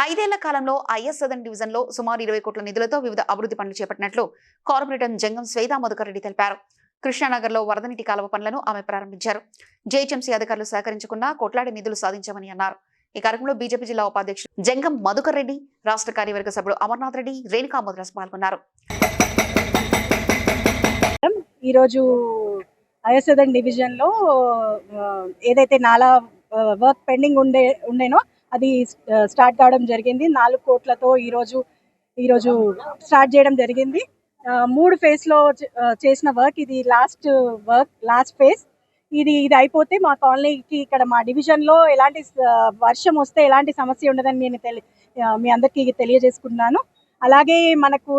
5 ఏళ్ల కాలంలో is southern division లో సుమారు 20 కోట్ల నిధులతో వివిధ అభివృద్ధి పనులు చేపట్టినట్లు కార్పొరేటర్ జంగం శ్వేతా మధుకర్ రెడ్డి తెలిపారు. కృష్ణానగర్ లో వరద నీటి కాలువ పనులను ఆమె ప్రారంభించారు. జేహెచ్ఎంసీ అధికారులు సహకరించుకున్న కోట్లాది నిధులు సాధించామని అన్నారు. ఈ కార్యక్రమంలో బీజేపీ జిల్లా ఉపాధ్యక్షుడు జంగం మధుకర్ రెడ్డి, రాష్ట్ర కార్యవర్గ సభ్యుడు అమర్నాథ్ రెడ్డి, రేణుకా మధురాస్ పాల్గొన్నారు. ఈరోజు ఐఎస్ సదర్న్ డివిజన్ లో ఏదైతే నాలా వర్క్ పెండింగ్ ఉండేనో అది స్టార్ట్ కావడం జరిగింది. 4 కోట్లతో ఈరోజు స్టార్ట్ చేయడం జరిగింది. 3 ఫేజ్ లో చేసిన వర్క్ ఇది లాస్ట్ ఫేజ్. ఇది అయిపోతే మా కాలనీకి ఇక్కడ మా డివిజన్ లో ఎలాంటి వర్షం వస్తే ఎలాంటి సమస్య ఉండదని నేను మీ అందరికీ తెలియజేసుకుంటున్నాను. అలాగే మనకు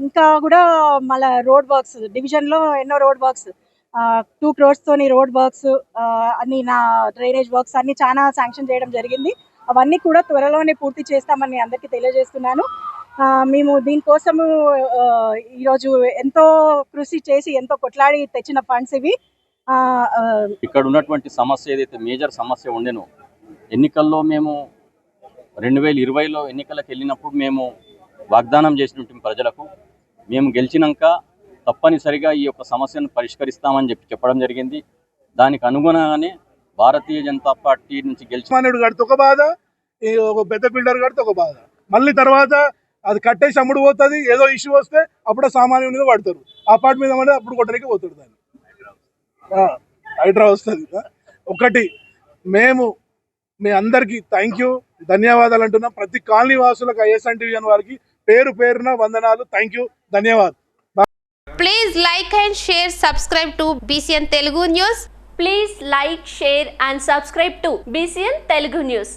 ఇంకా కూడా మళ్ళీ రోడ్ వర్క్స్ డివిజన్ లో ఎన్నో రోడ్ వర్క్స్ 2 crores తోని రోడ్ వర్క్స్ అన్ని డ్రైనేజ్ వర్క్స్ అన్ని చాలా శాంక్షన్ చేయడం జరిగింది. అవన్నీ కూడా త్వరలోనే పూర్తి చేస్తామని అందరికీ తెలియజేస్తున్నాను. మేము దీనికోసము ఈరోజు ఎంతో కృషి చేసి ఎంతో కొట్లాడి తెచ్చిన ఫండ్స్ ఇవి. ఇక్కడ ఉన్నటువంటి సమస్య ఏదైతే మేజర్ సమస్య ఉండేనో, ఎన్నికల్లో మేము 2020లో ఎన్నికలకు వెళ్ళినప్పుడు మేము వాగ్దానం చేసినటువంటి ప్రజలకు మేము గెలిచినాక తప్పనిసరిగా ఈ యొక్క సమస్యను పరిష్కరిస్తామని చెప్పడం జరిగింది. దానికి అనుగుణంగానే భారతీయ జనతా పార్టీ నుంచి గెలిచిమానుడు కడితే ఒక బాధ, ఒక పెద్ద బిల్డర్ కడితే ఒక బాధ, మళ్ళీ తర్వాత అది కట్టేసి అమ్ముడు పోతుంది. ఏదో ఇష్యూ వస్తే అప్పుడే సామాన్యుడి మీద పడతారు. అపార్ట్మెంట్ మీద అప్పుడు కొట్టడానికి పోతాడు. దాన్ని హైడ్రా వస్తుంది. ఒకటి మేము మీ అందరికీ థ్యాంక్ యూ, ధన్యవాదాలు అంటున్నాం. ప్రతి కాలనీ వాసులకు ఐఎస్ఎన్ డివిజన్ వారికి పేరు పేరున వందనాలు. థ్యాంక్ యూ, ధన్యవాదాలు. Please like and share, subscribe to BCN Telugu News. Please like, share and subscribe to BCN Telugu News.